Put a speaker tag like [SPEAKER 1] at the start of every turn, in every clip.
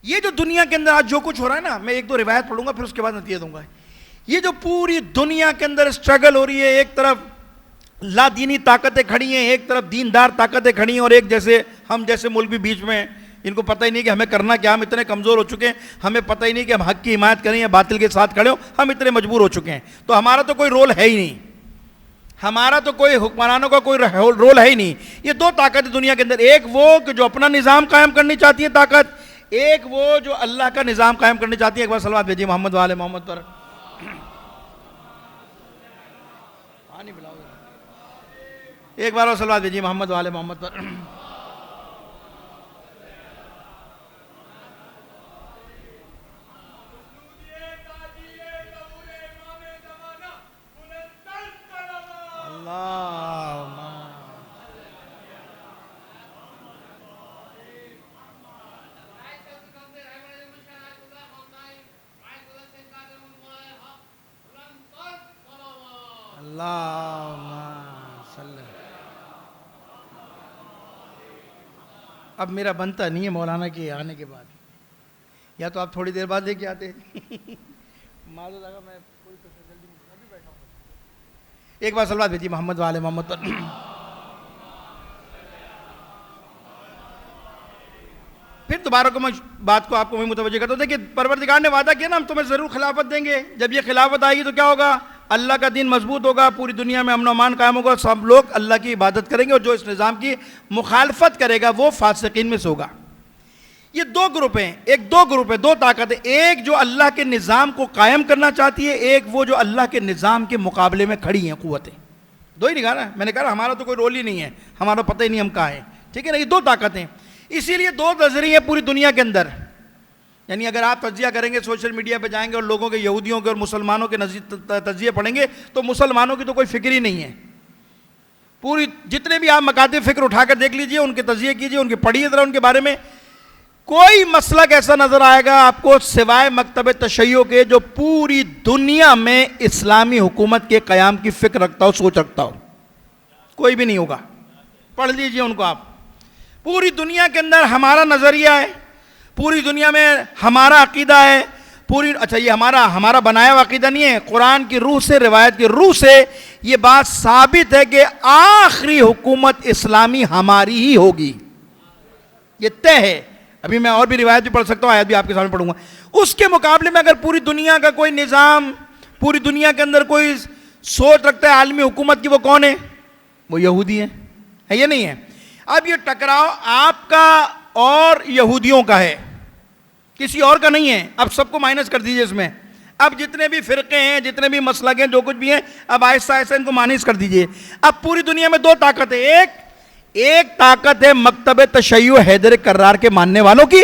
[SPEAKER 1] ये जो दुनिया के अंदर आज जो कुछ हो रहा है ना, मैं एक दो रिवायत पढ़ूंगा फिर उसके बाद नतीजा दूंगा। ये जो पूरी दुनिया के अंदर स्ट्रगल हो रही है, एक तरफ लादीनी ताकतें खड़ी हैं, एक तरफ दीनदार ताकतें खड़ी हैं, और एक जैसे हम जैसे मौलवी बीच में, इनको पता ही नहीं कि हमें करना क्या, हम इतने कमज़ोर हो चुके हैं, हमें पता ही नहीं कि हम हक की हिमायत करें या बातिल के साथ खड़े हो, हम इतने मजबूर हो चुके हैं। तो हमारा तो कोई रोल है ही नहीं, हमारा तो कोई हुक्मरानों का कोई रोल है ही नहीं। ये दो ताकत दुनिया के अंदर, एक वो जो अपना निज़ाम कायम करनी चाहती है ताकत, एक वो जो अल्लाह का निज़ाम कायम करनी चाहती है। एक बार सलवात भेजिए मोहम्मद वाले मोहम्मद पर। एक बार और सलवात भेजिए मोहम्मद वाले मोहम्मद पर। अब मेरा बनता नहीं है मौलाना के आने के बाद, या तो आप थोड़ी देर बाद लेके आते मालूम लगा मैं कोई तो जल्दी अभी बैठा हूँ। एक बार सलवात भेजिए मोहम्मद वाले मोहम्मद पर। फिर दोबारा को मैं बात को आपको मैं मुतवज्जो करता हूँ। देखिए, परवरदिगार ने वादा किया ना, हम तुम्हें ज़रूर खिलाफत देंगे। जब ये खिलाफत आएगी तो क्या होगा? अल्लाह का दीन मजबूत होगा, पूरी दुनिया में अमन अमान कायम होगा, सब लोग अल्लाह की इबादत करेंगे, और जो इस निज़ाम की मुखालफत करेगा वो फासिकीन में से होगा। ये दो ग्रुप हैं, दो ग्रुप है, दो ताकतें, एक जो अल्लाह के निज़ाम को कायम करना चाहती है, एक वो जो अल्लाह के निज़ाम के मुकाबले में खड़ी हैं क़ुव्वतें। दो ही निकाला, मैंने कहा हमारा तो कोई रोल ही नहीं है, हमारा पता ही नहीं हम कहाँ हैं, ठीक है ना। ये दो ताकतें, इसीलिए दो नजरिए पूरी दुनिया के अंदर। यानी अगर आप तज्जिया करेंगे, सोशल मीडिया पे जाएंगे और लोगों के, यहूदियों के और मुसलमानों के तज्जिए पढ़ेंगे, तो मुसलमानों की तो कोई फिक्र ही नहीं है। पूरी जितने भी आप मकाते फिक्र उठाकर देख लीजिए, उनके तज्जिए कीजिए, उनके पढ़िए जरा उनके बारे में, कोई मसलक ऐसा नजर आएगा आपको सिवाय मकतब तशय्यो के जो पूरी दुनिया में इस्लामी हुकूमत के क़याम की फिक्र रखता हो, सोच रखता हो, कोई भी नहीं होगा। पढ़ लीजिए उनको आप। पूरी दुनिया के अंदर हमारा नजरिया है, पूरी दुनिया में हमारा अकीदा है, पूरी, अच्छा ये हमारा बनाया हुआ अकीदा नहीं है, कुरान की रूह से, रिवायत की रूह से ये बात साबित है कि आखिरी हुकूमत इस्लामी हमारी ही होगी, ये तय है। अभी मैं और भी रिवायत भी पढ़ सकता हूँ, आयत भी आपके सामने पढ़ूंगा। उसके मुकाबले में अगर पूरी दुनिया का कोई निज़ाम, पूरी दुनिया के अंदर कोई सोच रखता है आलमी हुकूमत की, वो कौन है? वो यहूदी है ये नहीं है। अब ये टकराव आपका और यहूदियों का है, किसी और का नहीं है। अब सबको माइनस कर दीजिए इसमें, अब जितने भी फिरके हैं, जितने भी मसलक हैं, जो कुछ भी हैं, अब आहिस्ता आहिस्ता इनको माइनस कर दीजिए। अब पूरी दुनिया में दो ताकत है, एक ताकत है मकतब तशय्यो हैदर कर्रार के मानने वालों की,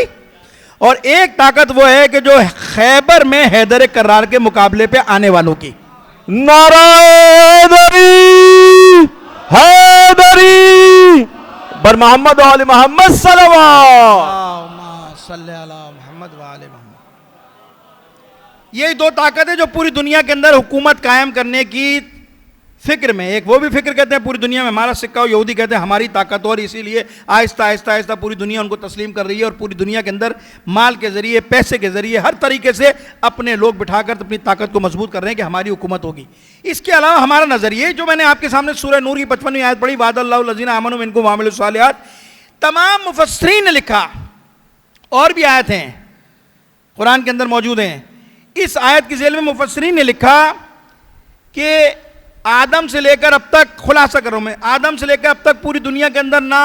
[SPEAKER 1] और एक ताकत वो है कि जो खैबर में हैदर कर्रार के मुकाबले पे आने वालों की।
[SPEAKER 2] नारा हैदरी बर मोहम्मद वाले मोहम्मद
[SPEAKER 1] ये दो ताकत है जो पूरी दुनिया के अंदर हुकूमत कायम करने की फिक्र में, एक वो भी फिक्र कहते हैं पूरी दुनिया में हमारा सिक्का, यहूदी कहते हैं हमारी ताकत, और इसीलिए आहिस्ता आहिस्ता आहिस्ता पूरी दुनिया उनको तस्लीम कर रही है, और पूरी दुनिया के अंदर माल के जरिए, पैसे के जरिए, हर तरीके से अपने लोग बिठाकर अपनी ताकत को मजबूत कर रहे हैं कि हमारी हुकूमत होगी। इसके अलावा हमारा नजरिए जो मैंने आपके सामने सूरह नूर की 55वीं आयत पढ़ी, वादल्लाहु लज़ीना आमनू मिनकुम व अमिलुस सालिहात, तमाम मुफस्सिरीन ने लिखा, और भी आयत हैं कुरान के अंदर मौजूद हैं, इस आयत की ज़ेल में मुफस्सिरीन ने लिखा कि आदम से लेकर अब तक, खुलासा करो मैं, आदम से लेकर अब तक पूरी दुनिया के अंदर ना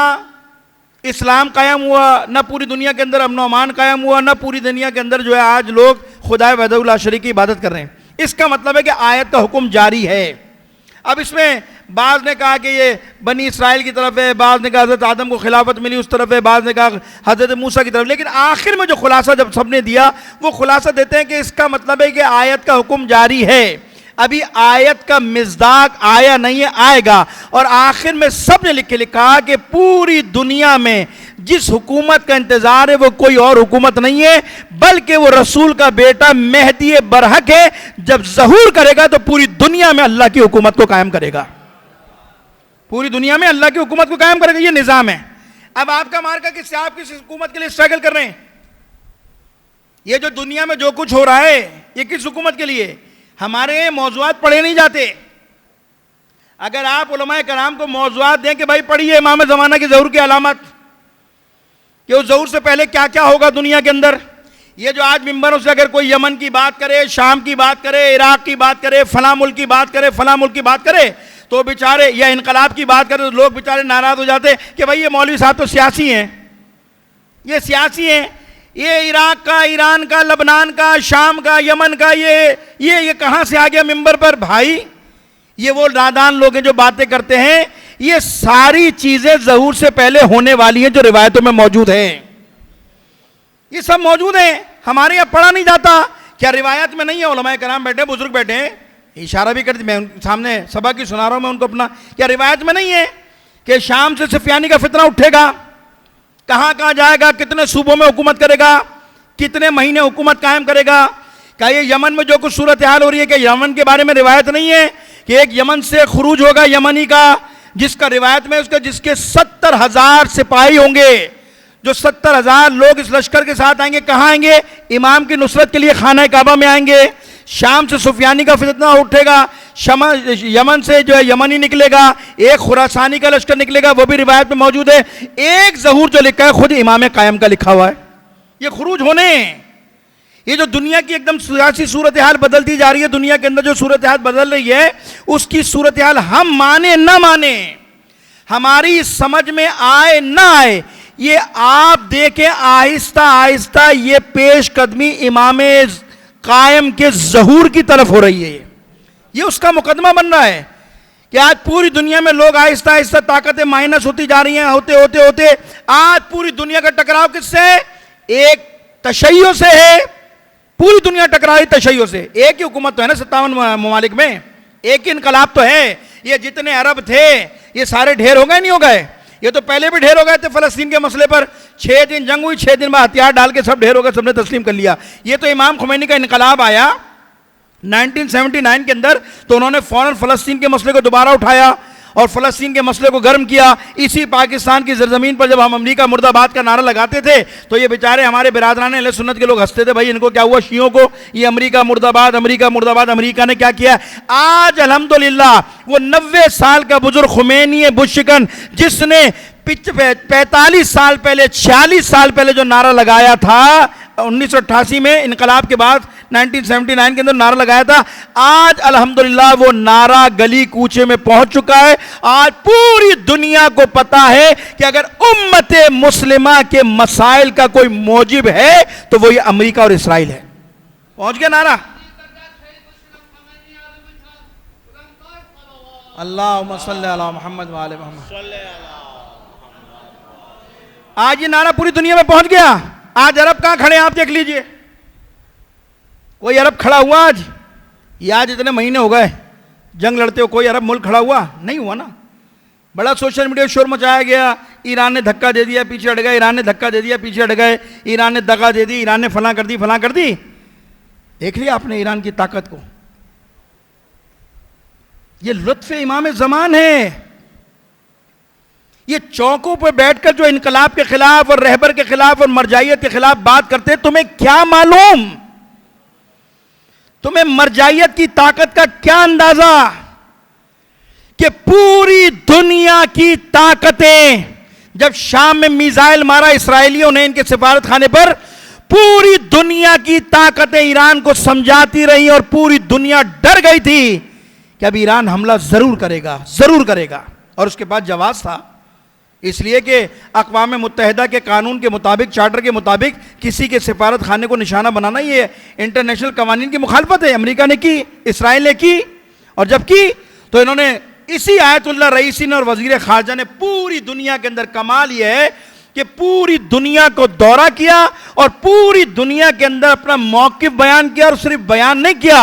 [SPEAKER 1] इस्लाम कायम हुआ, ना पूरी दुनिया के अंदर अमन अमान कायम हुआ, ना पूरी दुनिया के अंदर जो है आज लोग खुदा वहदहू ला शरीक की इबादत कर रहे हैं। इसका मतलब है कि आयत का हुक्म जारी है। अब इसमें बाज़ ने कहा कि ये बनी इसराइल की तरफ है, बाज़ ने कहा हज़रत आदम को खिलाफत मिली उस तरफ है, बाज़ ने कहा हज़रत मूसा की तरफ, लेकिन आखिर में जो खुलासा जब सबने दिया, वो खुलासा देते हैं कि इसका मतलब है कि आयत का हुक्म जारी है। अभी आयत का मिज़दाक आया नहीं है, आएगा। और आखिर में सब ने लिखा कि पूरी दुनिया में जिस हुकूमत का इंतजार है वो कोई और हुकूमत नहीं है, बल्कि वो रसूल का बेटा मेहदी बरहक है। जब ज़हूर करेगा तो पूरी दुनिया में अल्लाह की हुकूमत को कायम करेगा, पूरी दुनिया में अल्लाह की हुकूमत को कायम करेगा। ये निज़ाम है। अब आपका मार्का किससे, आप किस हुकूमत के लिए स्ट्रगल कर रहे हैं? ये जो दुनिया में जो कुछ हो रहा है ये किस हुकूमत के लिए? हमारे मौज़ूआत पढ़े नहीं जाते। अगर आप उलमाए कराम को मौज़ूआत दें कि भाई पढ़िए इमाम ज़माना की ज़हूर की अलामत, कि उस ज़हूर से पहले क्या क्या होगा दुनिया के अंदर, ये जो आज मिंबरों से अगर कोई यमन की बात करे, शाम की बात करे, इराक की बात करे, फलां मुल्क की बात करे, फलां मुल्क की बात करे, तो बेचारे, या इनकलाब की बात करे तो लोग बेचारे नाराज हो जाते कि भाई ये मौलवी साहब तो सियासी हैं, ये सियासी हैं, ये इराक का, ईरान का, लबनान का, शाम का, यमन का, ये कहाँ से आ गया मिंबर पर? भाई ये वो नादान लोग हैं जो बातें करते हैं, ये सारी चीजें ज़हूर से पहले होने वाली हैं जो रिवायतों में मौजूद हैं, ये सब मौजूद है। हमारे यहाँ पढ़ा नहीं जाता क्या? रिवायत में नहीं है? उलमाए कराम बैठे, बुजुर्ग बैठे हैं, इशारा भी कर, मैं उनके सामने सभा की सुना रहा हूं मैं उनको अपना, क्या रिवायत में नहीं है कि शाम से सुफियानी का फितना उठेगा, कहां कहां जाएगा, कितने सूबों में हुकूमत करेगा, कितने महीने हुकूमत कायम करेगा? क्या ये यमन में जो कुछ सूरत हाल हो रही है, कि यमन के बारे में रिवायत नहीं है कि एक यमन से खुरूज होगा यमनी का, जिसका रिवायत में उसके जिसके 70,000 सिपाही होंगे, जो 70,000 लोग इस लश्कर के साथ आएंगे, कहां आएंगे? इमाम की नुसरत के लिए खाना काबा में आएंगे। शाम से सुफियानी का फितना उठेगा, यमन से जो है यमनी निकलेगा, एक खुरासानी का लश्कर निकलेगा, वो भी रिवायत में मौजूद है। एक ज़हूर जो लिखा है खुद इमाम कायम का लिखा हुआ है। ये खुरूज होने, ये जो दुनिया की एकदम सियासी सूरत हाल बदलती जा रही है, दुनिया के अंदर जो सूरत हाल बदल रही है, उसकी सूरत हाल हम माने ना माने, हमारी समझ में आए ना आए, ये आप देखें आहिस्ता आहिस्ता ये पेश कदमी इमाम कायम के ज़हूर की तरफ हो रही है। ये उसका मुकदमा बन रहा है कि आज पूरी दुनिया में लोग आहिस्ता आहिस्ता ताकतें माइनस होती जा रही हैं, होते होते होते आज पूरी दुनिया का टकराव किससे है? एक तशय्यो से है। पूरी दुनिया टकरा रही तशय्यो से। एक ही हुकूमत तो है ना 57 ममालिक में, एक ही इनकलाब तो है। ये जितने अरब थे ये सारे ढेर हो गए, नहीं हो गए? ये तो पहले भी ढेर हो गए थे फलस्तीन के मसले पर। 6 दिन जंग हुई, 6 दिन बाद हथियार डाल के सब ढेर हो गए, सबने तस्लीम कर लिया। ये तो इमाम खुमैनी का इनकलाब आया 1979 के अंदर, तो उन्होंने फौरन फलस्तीन के मसले को दोबारा उठाया और फलस्तीन के मसले को गर्म किया। इसी पाकिस्तान की सरजमीन पर जब हम अमरीका मुर्दाबाद का नारा लगाते थे तो ये बेचारे हमारे बिरादरान अहले सुन्नत के लोग हंसते थे, भाई इनको क्या हुआ शियों को, ये अमरीका मुर्दाबाद, अमरीका मुर्दाबाद। अमरीका ने क्या किया? आज अल्हम्दुलिल्लाह वो 90 साल का बुजुर्ग खुमैनी बुशकन, जिसने 45 साल पहले, 46 साल पहले जो नारा लगाया था 1988 में इनकलाब के बाद 1979 के अंदर नारा लगाया था, आज अल्हम्दुलिल्लाह वो नारा गली कूचे में पहुंच चुका है। आज पूरी दुनिया को पता है कि अगर उम्मते मुस्लिमा के मसाइल का कोई मौजिब है तो वो ये अमेरिका और इसराइल है। पहुंच गया नारा। अल्लाहुम्मा सल्ली अला मुहम्मद व आले मुहम्मद। आज ये नारा पूरी दुनिया में पहुंच गया। आज अरब कहां खड़े हैं आप देख लीजिए, कोई अरब खड़ा हुआ आज? ये आज इतने महीने हो गए जंग लड़ते हो, कोई अरब मुल्क खड़ा हुआ? नहीं हुआ ना। बड़ा सोशल मीडिया शोर मचाया गया, ईरान ने धक्का दे दिया पीछे हट गए, ईरान ने धक्का दे दिया पीछे हट गए, ईरान ने दगा दे दी, ईरान ने फलां कर दी, फलां कर दी। देख लिया आपने ईरान की ताकत को? ये लुत्फ इमाम ज़मान है। ये चौकों पर बैठकर जो इनकलाब के खिलाफ और रहबर के खिलाफ और मरजाइयत के खिलाफ बात करते हैं, तुम्हें क्या मालूम? तुम्हें मरजाइयत की ताकत का क्या अंदाजा कि पूरी दुनिया की ताकतें, जब शाम में मिसाइल मारा इसराइलियों ने इनके सिफारत खाने पर, पूरी दुनिया की ताकतें ईरान को समझाती रही और पूरी दुनिया डर गई थी कि अब ईरान हमला जरूर करेगा, जरूर करेगा। और उसके बाद जवाब था, इसलिए कि अक़वाम मुत्तहिदा के कानून के मुताबिक, चार्टर के मुताबिक किसी के सिफारत खाने को निशाना बनाना ये इंटरनेशनल कवानीन की मुखालफत है। अमेरिका ने की, इसराइल ने की, और जब की तो इन्होंने इसी आयतुल्लाह रईसी ने और वजीर खारजा ने पूरी दुनिया के अंदर, कमाल यह है कि पूरी दुनिया को दौरा किया और पूरी दुनिया के अंदर अपना मौक़िफ़ बयान किया। और सिर्फ बयान नहीं किया,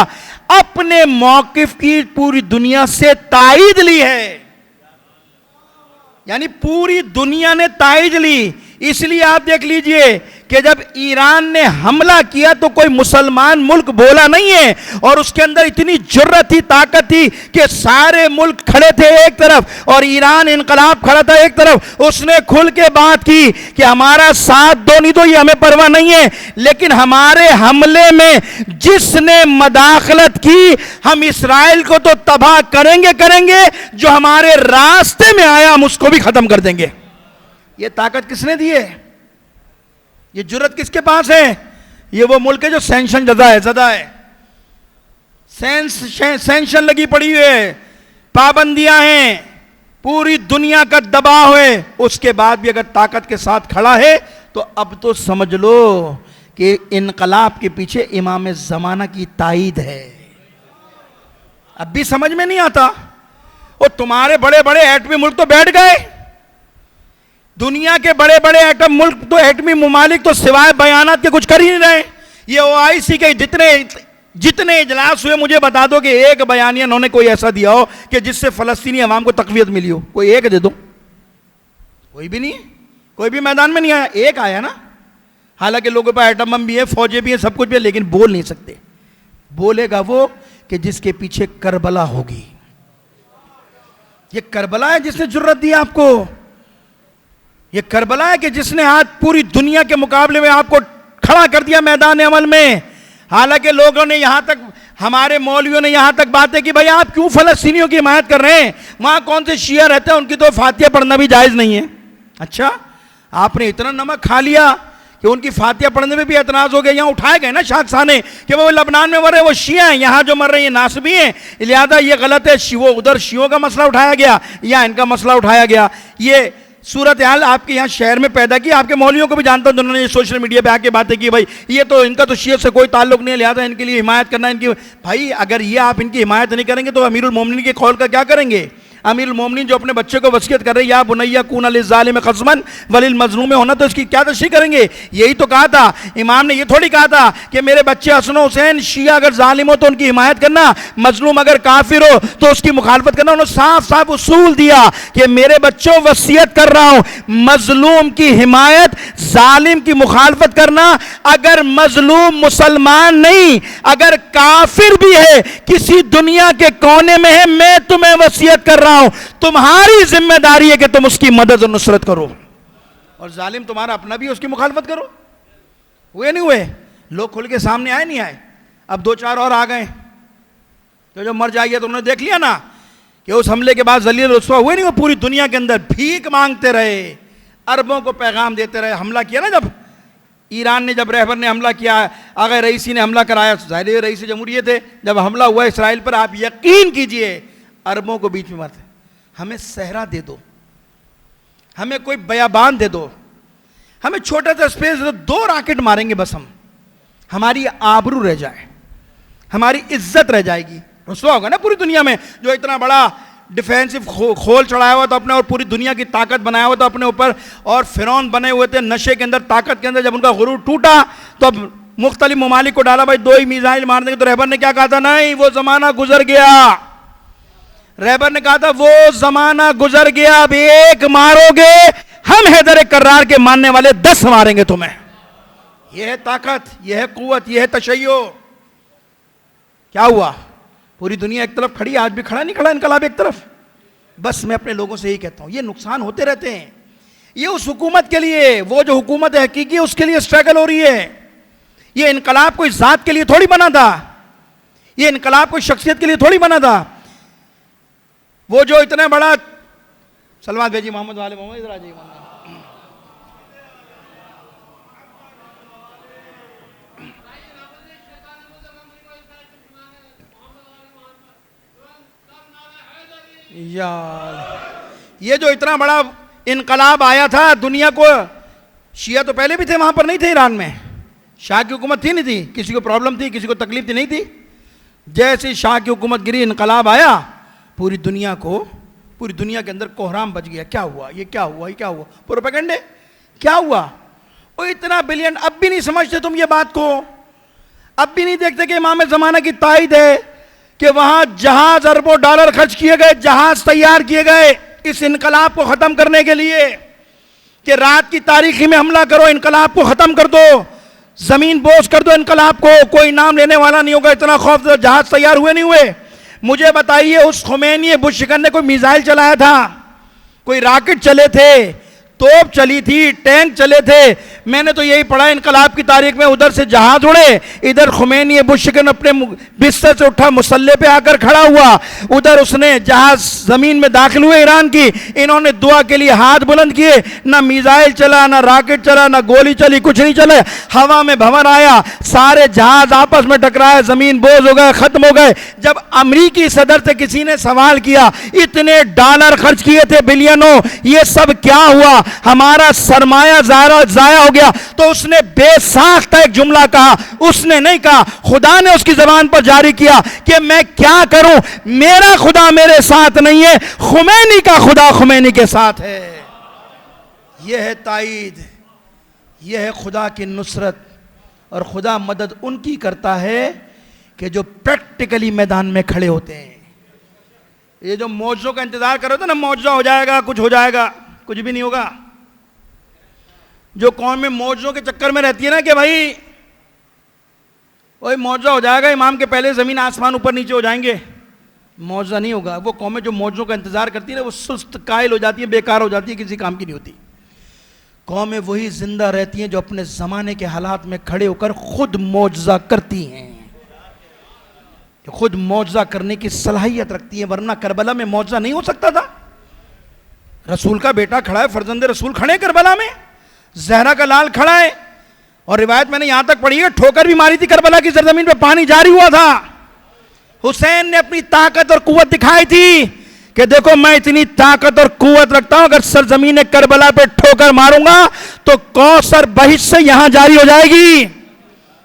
[SPEAKER 1] अपने मौक़िफ़ की पूरी दुनिया से तायीद ली है। यानी पूरी दुनिया ने तायीद ली। इसलिए आप देख लीजिए कि जब ईरान ने हमला किया तो कोई मुसलमान मुल्क बोला नहीं है, और उसके अंदर इतनी जुर्रत थी, ताकत थी कि सारे मुल्क खड़े थे एक तरफ और ईरान इनकलाब खड़ा था एक तरफ। उसने खुल के बात की कि हमारा साथ दो, नहीं तो ये हमें परवाह नहीं है, लेकिन हमारे हमले में जिसने मदाखलत की हम इसराइल को तो तबाह करेंगे करेंगे, जो हमारे रास्ते में आया हम उसको भी खत्म कर देंगे। ये ताकत किसने दी है? ये जुर्रत किसके पास है? ये वो मुल्क है जो सैंक्शन ज़दा है, सैंक्शन लगी पड़ी हुई है, पाबंदियां हैं, पूरी दुनिया का दबाव है, उसके बाद भी अगर ताकत के साथ खड़ा है तो अब तो समझ लो कि इनकलाब के पीछे इमाम ज़माना की ताईद है। अब भी समझ में नहीं आता। और तुम्हारे बड़े बड़े एटमी मुल्क तो बैठ गए, दुनिया के बड़े बड़े एटम मुल्क तो, एटमी मुमालिक तो सिवाय बयानात के कुछ कर ही नहीं रहे। ये OIC के जितने इजलास हुए, मुझे बता दो कि एक बयानिया उन्होंने कोई ऐसा दिया हो कि जिससे फलस्तीनी अवाम को तकवीयत मिली हो, कोई एक दे दो। कोई भी नहीं, कोई भी मैदान में नहीं आया। एक आया ना, हालांकि लोगों पर एटम बम भी है, फौजें भी हैं, सब कुछ भी है, लेकिन बोल नहीं सकते। बोलेगा वो कि जिसके पीछे करबला होगी। ये करबला है जिसने जुर्रत दी आपको, ये करबला है कि जिसने आज पूरी दुनिया के मुकाबले में आपको खड़ा कर दिया मैदान अमल में। हालांकि लोगों ने यहां तक, हमारे मौलवियों ने यहां तक बातें की, भाई आप क्यों फलस्तीनियों की हिमायत कर रहे हैं, वहां कौन से शिया रहते हैं, उनकी तो फातिहा पढ़ना भी जायज नहीं है। अच्छा, आपने इतना नमक खा लिया कि उनकी फातिहा पढ़ने में भी एतराज हो गया। यहाँ उठाए गए ना शाखसाने कि वो लबनान में मर रहे वो शिया हैं, यहाँ जो मर रहे हैं नासबी हैं, लिहाजा ये गलत है। वो उधर शियों का मसला उठाया गया, यहाँ इनका मसला उठाया गया। ये सूरत हाल आपके यहाँ शहर में पैदा की। आपके मौलवियों को भी जानता हूँ जिन्होंने सोशल मीडिया पे आके बातें की, भाई ये तो इनका तो शिया से कोई ताल्लुक नहीं है, लिहाजा इनके लिए हिमायत करना इनकी। भाई अगर ये आप इनकी हिमायत नहीं करेंगे तो अमीरुल मोमिनीन के कौल का क्या करेंगे? अमीरुल मोमिनीन जो अपने बच्चे को वसीयत कर रहे हैं, या बुनैया कून लिज़्ज़ालिम क़स्मन वलिल मज़लूम होना, तो इसकी क्या तशरीह करेंगे? यही तो कहा था इमाम ने, ये थोड़ी कहा था कि मेरे बच्चे हसन हुसैन शिया अगर जालिम हो तो उनकी हिमायत करना, मजलूम अगर काफिर हो तो उसकी मुखालफत करना। उन्होंने साफ साफ उसूल दिया कि मेरे बच्चों वसीयत कर रहा हूं, मजलूम की हिमायत, जालिम की मुखालफत करना। अगर मजलूम मुसलमान नहीं, अगर काफिर भी है, किसी दुनिया के कोने में है, मैं तुम्हें वसीयत कर रहा हूं, तुम्हारी जिम्मेदारी है कि तुम उसकी मदद और नुसरत करो, और जालिम तुम्हारा अपना भी उसकी मुखालफत करो। हुए नहीं हुए? लोग खुल के सामने आए नहीं आए? अब दो चार और आ गए, तो जब मर जाएगा तो उन्होंने देख लिया ना कि उस हमले के बाद जलील रुस्वा हुए नहीं। वो पूरी दुनिया के अंदर भीख मांगते रहे, अरबों को पैगाम देते रहे। हमला किया ना, जब ईरान ने, जब रहबर ने हमला किया, आगे रईसी ने हमला कराया, ज़ाहिर रईसी जमहूरियत थे, जब हमला हुआ इसराइल पर, आप यकीन कीजिए अरबों को बीच में मत, हमें सहरा दे दो, हमें कोई बयाबान दे दो, हमें छोटा सा स्पेस दे दो, 2 रॉकेट मारेंगे बस हम, हमारी आबरू रह जाए, हमारी इज्जत रह जाएगी। रुसवा होगा ना पूरी दुनिया में। जो इतना बड़ा डिफेंसिव खोल चढ़ाया हुआ था अपने, और पूरी दुनिया की ताकत बनाया हुआ था अपने ऊपर, और फिरौन बने हुए थे नशे के अंदर, ताकत के अंदर। जब उनका गुरूर टूटा तो अब मुख्तलिफ ममालिक को डाला, भाई 2 ही मिसाइल मार देंगे। तो रहबर ने क्या कहा था? नहीं, वो जमाना गुजर गया। रहबर ने कहा था वो जमाना गुजर गया, अब एक मारोगे, हम हैदर कर्रार के मानने वाले 10 मारेंगे तुम्हें। यह है ताकत, यह है कुव्वत, यह है तशय्यो। क्या हुआ? पूरी दुनिया एक तरफ खड़ी, आज भी खड़ा नहीं खड़ा इनकलाब एक तरफ। बस मैं अपने लोगों से यही कहता हूं, ये नुकसान होते रहते हैं। ये उस हुकूमत के लिए, वो जो हुकूमत है हकीकी, उसके लिए स्ट्रगल हो रही है। ये इनकलाब कोई जात के लिए थोड़ी बना था, ये इनकलाब कोई शख्सियत के लिए थोड़ी बना था। वो जो इतना बड़ा, सलमान भेजी मोहम्मद वाले मोहम्मद, इधर आ जाइए मोहम्मद। यार ये जो इतना बड़ा इनकलाब आया था दुनिया को, शिया तो पहले भी थे वहां पर, नहीं थे ईरान में, शाह की हुकूमत थी नहीं थी, किसी को प्रॉब्लम थी, किसी को तकलीफ थी नहीं थी। जैसे शाह की हुकूमत गिरी, इनकलाब आया, पूरी दुनिया को, पूरी दुनिया के अंदर कोहराम बच गया। क्या हुआ? ये क्या हुआ? ये क्या हुआ? प्रोपेगेंडे क्या हुआ? वो इतना बिलियन, अब भी नहीं समझते तुम ये बात को? अब भी नहीं देखते कि इमाम ज़माना की ताईद है कि वहां जहाज, अरबों डॉलर खर्च किए गए, जहाज तैयार किए गए इस इनकलाब को खत्म करने के लिए। कि रात की तारीखी में हमला करो, इनकलाब को ख़त्म कर दो, ज़मीन बोझ कर दो इनकलाब को, कोई नाम लेने वाला नहीं होगा। इतना खौफ, जहाज तैयार हुए नहीं हुए। मुझे बताइए, उस खुमैनी बुश शिकन ने कोई मिसाइल चलाया था, कोई रॉकेट चले थे, तोप चली थी, टैंक चले थे? मैंने तो यही पढ़ा इनकलाब की तारीख में, उधर से जहाज उड़े, इधर खुमैनी बुश शिकन अपने बिस्तर से उठा, मुसल्ले पे आकर खड़ा हुआ, उधर उसने जहाज जमीन में दाखिल हुए ईरान की, इन्होंने दुआ के लिए हाथ बुलंद किए, ना मिसाइल चला, ना रॉकेट चला, ना गोली चली, कुछ नहीं चले, हवा में भंवर आया, सारे जहाज आपस में टकराए, जमीन बोझ हो गए, खत्म हो गए। जब अमरीकी सदर से किसी ने सवाल किया, इतने डॉलर खर्च किए थे, बिलियनों, ये सब क्या हुआ, हमारा सरमाया जाया हो गया, तो उसने बेसाख्ता एक जुमला कहा। उसने नहीं कहा, खुदा ने उसकी जबान पर जारी किया कि मैं क्या करूं, मेरा खुदा मेरे साथ नहीं है, खुमैनी का खुदा खुमैनी के साथ है। यह है ताईद, यह है खुदा की नुसरत। और खुदा मदद उनकी करता है कि जो प्रैक्टिकली मैदान में खड़े होते हैं। ये जो मौजों का इंतजार कर रहे थे ना, मौजा हो जाएगा, कुछ हो जाएगा, कुछ भी नहीं होगा। जो कौम में मौजों के चक्कर में रहती है ना कि भाई वही मौजा हो जाएगा, इमाम के पहले ज़मीन आसमान ऊपर नीचे हो जाएंगे, मौजा नहीं होगा। वो कौमें जो मौजों का इंतजार करती है ना, वो सुस्त कायल हो जाती है, बेकार हो जाती है, किसी काम की नहीं होती। कौमें वही जिंदा रहती हैं जो अपने ज़माने के हालात में खड़े होकर खुद मौजा करती हैं, जो खुद मौजा करने की सलाहियत रखती हैं। वरना करबला में मौजा नहीं हो सकता था। रसूल का बेटा खड़ा है, फर्जंद रसूल खड़े करबला में, जहरा का लाल खड़ा है, और रिवायत मैंने यहां तक पढ़ी है, ठोकर भी मारी थी करबला की सरजमीन पे, पानी जारी हुआ था। हुसैन ने अपनी ताकत और कुव्वत दिखाई थी कि देखो मैं इतनी ताकत और कुव्वत रखता हूं, अगर सरजमीन करबला पे ठोकर मारूंगा तो कौसर बहिश से यहां जारी हो जाएगी।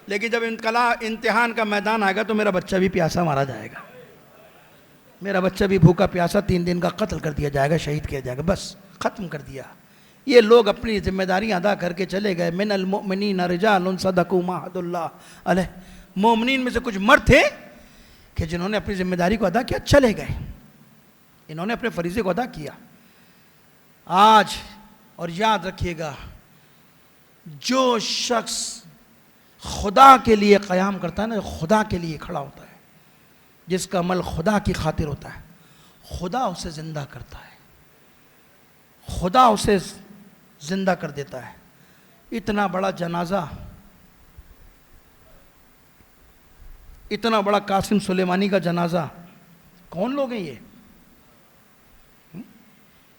[SPEAKER 1] लेकिन जब इम्तिहान का मैदान आएगा तो मेरा बच्चा भी प्यासा मारा जाएगा, मेरा बच्चा भी भूखा प्यासा 3 दिन का कत्ल कर दिया जाएगा, शहीद किया जाएगा, बस खत्म कर दिया। ये लोग अपनी जिम्मेदारी अदा करके चले गए। मिनल मुमिनीन रिजालुन सदकू मा अहदुल्लाह अलैह। मोमिनीन में से कुछ मर्द थे कि जिन्होंने अपनी जिम्मेदारी को अदा किया, चले गए, इन्होंने अपने फरीज़े को अदा किया। आज और याद रखिएगा, जो शख्स खुदा के लिए क़याम करता है ना, खुदा के लिए खड़ा होता है, जिसका अमल खुदा की खातिर होता है, खुदा उसे ज़िंदा करता है, खुदा उसे ज़िंदा कर देता है। इतना बड़ा जनाजा, इतना बड़ा कासिम सुलेमानी का जनाजा, कौन लोग हैं ये?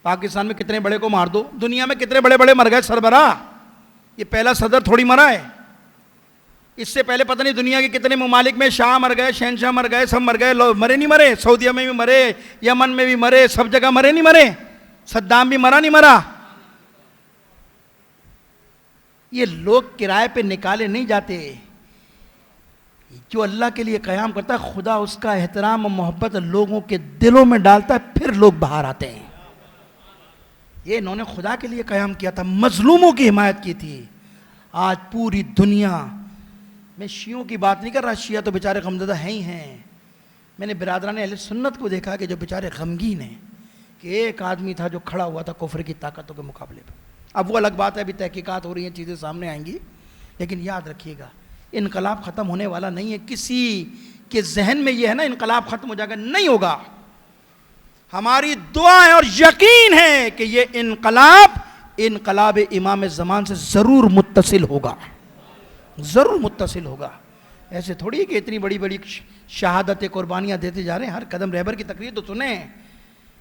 [SPEAKER 1] पाकिस्तान में कितने बड़े को मार दो, दुनिया में कितने बड़े बड़े मर गए सरबराह, ये पहला सदर थोड़ी मरा है। इससे पहले पता नहीं दुनिया के कितने ममालिक में शाह मर गए, शहनशाह मर गए, सब मर गए, मरे नहीं मरे? सऊदीया में भी मरे, यमन में भी मरे, सब जगह मरे नहीं मरे? सद्दाम भी मरा नहीं मरा? ये लोग किराए पे निकाले नहीं जाते। जो अल्लाह के लिए क़याम करता है, खुदा उसका एहतराम और मोहब्बत लोगों के दिलों में डालता है, फिर लोग बाहर आते हैं। ये इन्होंने खुदा के लिए क़याम किया था, मजलूमों की हिमायत की थी। आज पूरी दुनिया, मैं शियों की बात नहीं कर रहा, शिया तो बेचारे गमज़दा हैं ही हैं। मैंने बिरादरान अहले सुन्नत को देखा कि जो बेचारे गमगीन हैं कि एक आदमी था जो खड़ा हुआ था कुफ्र की ताकतों के मुकाबले पर। अब वो अलग बात है, अभी तहकीकात हो रही हैं, चीज़ें सामने आएंगी, लेकिन याद रखिएगा इनकलाब ख़त्म होने वाला नहीं है। किसी के जहन में ये है ना इनकलाब ख़त्म हो जाएगा, नहीं होगा। हमारी दुआ है और यकीन है कि ये इनकलाब इमाम ज़मान से ज़रूर मुत्तसिल होगा, ज़रूर मुत्तसिल होगा। ऐसे थोड़ी है कि इतनी बड़ी बड़ी शहादतें कुर्बानियाँ देते जा रहे हैं। हर कदम रहबर की तकरीर तो सुने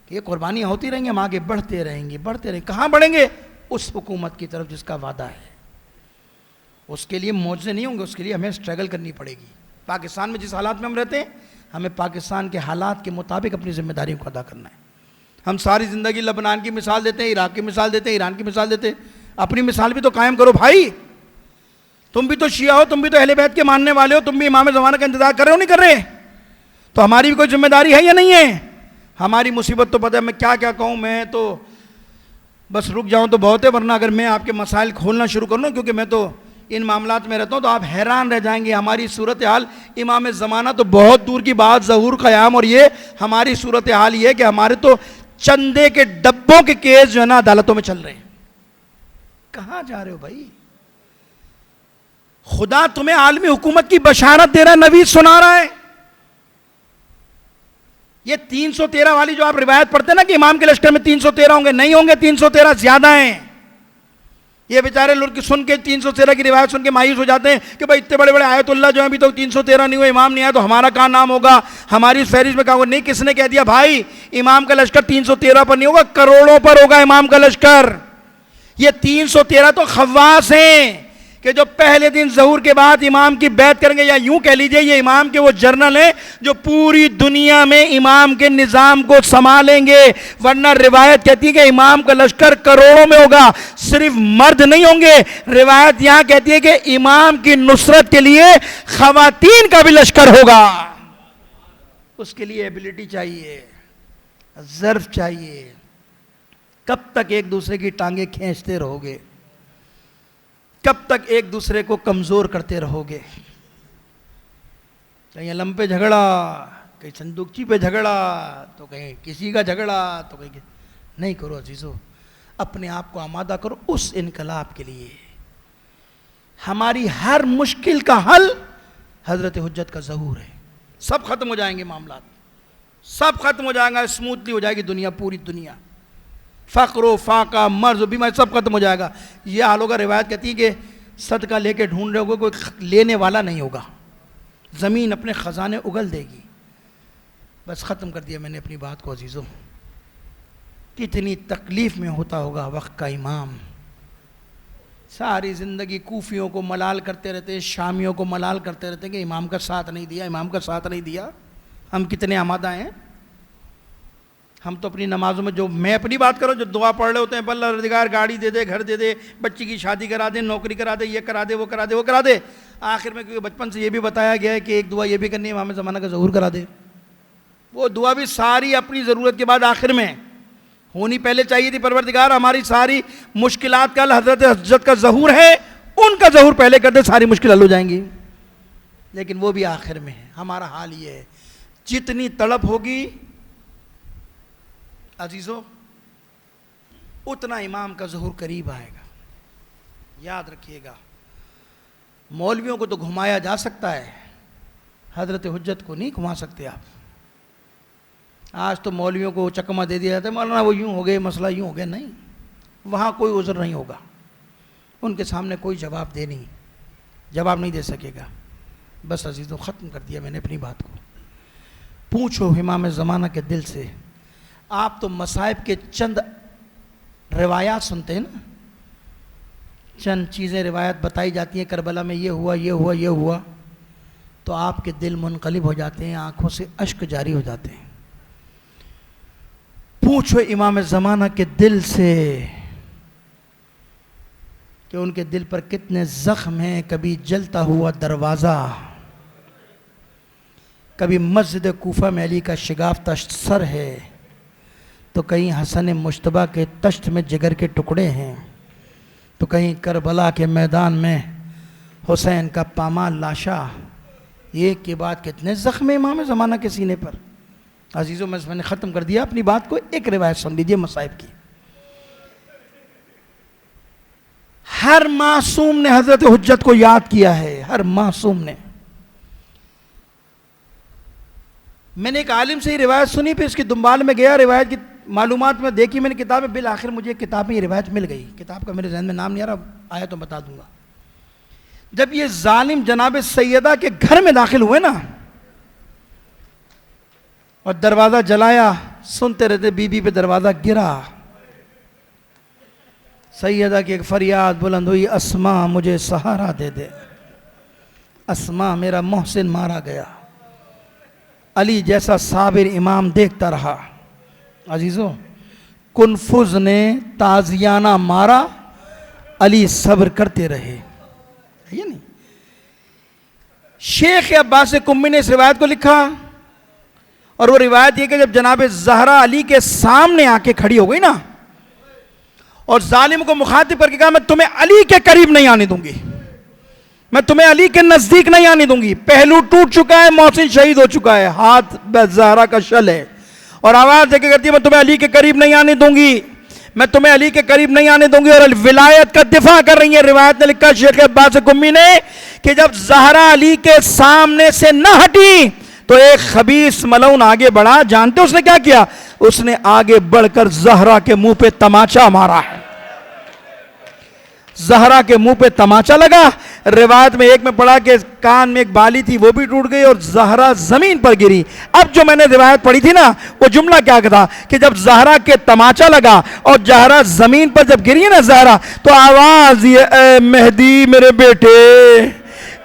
[SPEAKER 1] कि ये कुर्बानियाँ होती रहेंगी, हम आगे बढ़ते रहेंगे, बढ़ते रहेंगे। कहाँ बढ़ेंगे? उस हुकूमत की तरफ जिसका वादा है। उसके लिए मौजे नहीं होंगे, उसके लिए हमें स्ट्रगल करनी पड़ेगी। पाकिस्तान में जिस हालात में हम रहते हैं, हमें पाकिस्तान के हालात के मुताबिक अपनी जिम्मेदारियों को अदा करना है। हम सारी ज़िंदगी लबनान की मिसाल देते हैं, इराक़ की मिसाल देते हैं, ईरान की मिसाल देते हैं। अपनी मिसाल भी तो कायम करो भाई। तुम भी तो शिया हो, तुम भी तो अहले बैत के मानने वाले हो, तुम भी इमाम ज़माना का इंतजार कर रहे हो, नहीं कर रहे? तो हमारी भी कोई जिम्मेदारी है या नहीं है? हमारी मुसीबत तो पता है, मैं क्या क्या कहूँ, मैं तो बस रुक जाऊँ तो बहुत है, वरना अगर मैं आपके मसाइल खोलना शुरू करूँ ना, क्योंकि मैं तो इन मामलात में रहता हूँ, तो आप हैरान रह जाएंगे। हमारी सूरत हाल इमाम ज़माना तो बहुत दूर की बात, ज़हूर क़याम, और ये हमारी सूरत हाल ये है कि हमारे तो चंदे के डब्बों के केस जो है ना अदालतों में चल रहे हैं। कहां जा रहे हो भाई? खुदा तुम्हें आलमी हुकूमत की बशारत दे रहा है, नबी सुना रहा है। ये 313 वाली जो आप रिवायत पढ़ते हैं ना कि इमाम के लश्कर में 313 होंगे, नहीं होंगे, 313 ज्यादा हैं। ये बेचारे लोग सुन के 313 की रिवायत सुन के मायूस हो जाते हैं कि भाई इतने बड़े बड़े आयतुल्लाह जो है अभी तो 313 नहीं हुए, इमाम नहीं आया तो हमारा क्या नाम होगा, हमारी फहरिस्त में क्या होगा? नहीं, किसने कह दिया भाई इमाम का लश्कर 313 पर नहीं होगा, करोड़ों पर होगा इमाम का लश्कर। ये 313 तो खवास हैं कि जो पहले दिन ज़हूर के बाद इमाम की बैत करेंगे, या यूं कह लीजिए ये इमाम के वो जर्नल हैं जो पूरी दुनिया में इमाम के निज़ाम को संभालेंगे। वरना रिवायत कहती है कि इमाम का लश्कर करोड़ों में होगा, सिर्फ मर्द नहीं होंगे। रिवायत यहां कहती है कि इमाम की नुसरत के लिए खवातीन का भी लश्कर होगा। उसके लिए एबिलिटी चाहिए, ज़र्फ चाहिए। कब तक एक दूसरे की टांगे खींचते रहोगे? कब तक एक दूसरे को कमजोर करते रहोगे? कहीं अलम पे झगड़ा, कहीं संदूकची पे झगड़ा, तो कहीं किसी का झगड़ा, तो कहीं नहीं करो अजीजों, अपने आप को आमादा करो उस इनकलाब के लिए। हमारी हर मुश्किल का हल हजरत हुज्जत का ज़हूर है। सब खत्म हो जाएंगे मामला, सब खत्म हो जाएगा, स्मूथली हो जाएगी दुनिया, पूरी दुनिया। फ़क्र फाका मर्ज बीमारी सब खत्म हो जाएगा। यह हाल होगा। रिवायत कहती है कि सदका लेके ढूंढ रहे होगे, कोई लेने वाला नहीं होगा, ज़मीन अपने ख़जाने उगल देगी। बस ख़त्म कर दिया मैंने अपनी बात को अजीज़ों। कितनी तकलीफ़ में होता होगा वक्त का इमाम। सारी ज़िंदगी कूफियों को मलाल करते रहते हैं, शामियों को मलाल करते रहते हैं कि इमाम का साथ नहीं दिया, इमाम का साथ नहीं दिया। हम कितने आमादा हैं? हम तो अपनी नमाजों में, जो मैं अपनी बात करूं, जो दुआ पढ़ रहे होते हैं, अल्लाह रोज़गार गाड़ी दे दे, घर दे दे, बच्ची की शादी करा दे, नौकरी करा दे, ये करा दे, वो करा दे, वो करा दे। आखिर में क्योंकि बचपन से ये भी बताया गया है कि एक दुआ ये भी करनी है, इमाम ज़माना का ज़हूर करा दे। वो दुआ भी सारी अपनी ज़रूरत के बाद आखिर में होनी पहले चाहिए थी। परवरदिगार हमारी सारी मुश्किलात का हज़रत हुज्जत का ज़हूर है, उनका ज़हूर पहले कर दे, सारी मुश्किल हल हो जाएंगी। लेकिन वो भी आखिर में है। हमारा हाल ये है, जितनी तड़प होगी अजीज़ों उतना इमाम का ज़हूर करीब आएगा। याद रखिएगा, मौलवियों को तो घुमाया जा सकता है, हज़रत हुज्जत को नहीं घुमा सकते आप। आज तो मौलवियों को चकमा दे दिया जाता है, मौलाना वो यूँ हो गए, मसला यूँ हो गया। नहीं, वहाँ कोई उज़र नहीं होगा, उनके सामने कोई जवाब नहीं दे सकेगा। बस अजीज़ों ख़त्म कर दिया मैंने अपनी बात को। पूछो इमाम ज़माना के दिल से। आप तो मसाइब के चंद रिवायात सुनते हैं ना, चंद चीज़ें रिवायत बताई जाती हैं, करबला में ये हुआ, ये हुआ, ये हुआ, तो आपके दिल मुनक़लिब हो जाते हैं, आंखों से अश्क जारी हो जाते हैं। पूछो इमाम ज़माना के दिल से कि उनके दिल पर कितने ज़ख्म हैं। कभी जलता हुआ दरवाज़ा, कभी मस्जिद कूफा में अली का शिगाफ्ता सर है, तो कहीं हसन मुश्तबा के तश्त में जिगर के टुकड़े हैं, तो कहीं करबला के मैदान में हुसैन का पामाल लाशा। एक के बाद कितने ज़ख्म इमाम ज़माना के सीने पर। अजीज़ों मैंने ख़त्म कर दिया अपनी बात को। एक रिवायत सुन लीजिए मसाइब की। हर मासूम ने हज़रत हुज्जत को याद किया है, हर मासूम ने। मैंने एक आलिम से ही रिवायत सुनी, फिर इसकी दुम्बाल में गया, रिवायत की मालूमात में देखी मैंने किताब में, बिल आखिर मुझे किताब में ये रिवायत मिल गई। किताब का मेरे जहन में नाम नहीं आ रहा, आया तो बता दूंगा। जब ये जालिम जनाब सैयदा के घर में दाखिल हुए ना और दरवाज़ा जलाया, सुनते रहते बीबी पे दरवाज़ा गिरा, सैयदा की एक फरियाद बुलंद हुई, अस्मा मुझे सहारा दे दे, अस्मा मेरा मोहसिन मारा गया। अली जैसा साबिर इमाम देखता रहा। अजीज़ों कुनफुज ने ताजियाना मारा, अली सब्र करते रहे। है नहीं? शेख अब्बास कुम्मी ने इस रिवायत को लिखा, और वो रिवायत ये कि जब जनाब ज़हरा अली के सामने आके खड़ी हो गई ना और जालिम को मुखातिब करके कहा, मैं तुम्हें अली के करीब नहीं आने दूंगी, मैं तुम्हें अली के नज़दीक नहीं आने दूंगी। पहलू टूट चुका है, मोहसिन शहीद हो चुका है, हाथ ज़हरा का शल है, और आवाज़ देके कहती है मैं तुम्हें अली के करीब नहीं आने दूंगी। मैं तुम्हें अली के करीब नहीं आने दूंगी, और विलायत का दिफा कर रही है। रिवायत ने लिखा शेख अब्बास कुम्मी ने कि जब ज़हरा अली के सामने से न हटी तो एक खबीस मलऊन आगे बढ़ा। जानते उसने क्या किया? उसने आगे बढ़कर ज़हरा के मुंह पे तमाचा मारा है। ज़हरा के मुंह पे तमाचा लगा। रिवायत में एक में पढ़ा कि कान में एक बाली थी वो भी टूट गई और ज़हरा जमीन पर गिरी। अब जो मैंने रिवायत पढ़ी थी ना, वो जुमला क्या था कि जब ज़हरा के तमाचा लगा और ज़हरा जमीन पर जब गिरी ना ज़हरा, तो आवाज ये, ए मेहदी मेरे बेटे,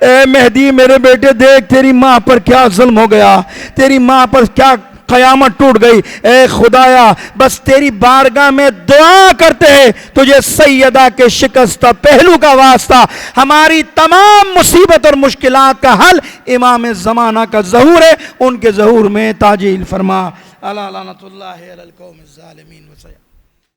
[SPEAKER 1] ए मेहदी मेरे बेटे, देख तेरी माँ पर क्या जुल्म हो गया, तेरी माँ पर क्या कयामत टूट गई। ए खुदाया, बस तेरी बारगाह में दुआ करते हैं तुझे सैयदा के शिकस्ता पहलू का वास्ता, हमारी तमाम मुसीबत और मुश्किलात का हल इमाम ज़माना का ज़हूर है, उनके ज़हूर में ताजील फरमा। अला लानतुल्लाहि अलल कौमिज़ ज़ालिमीन।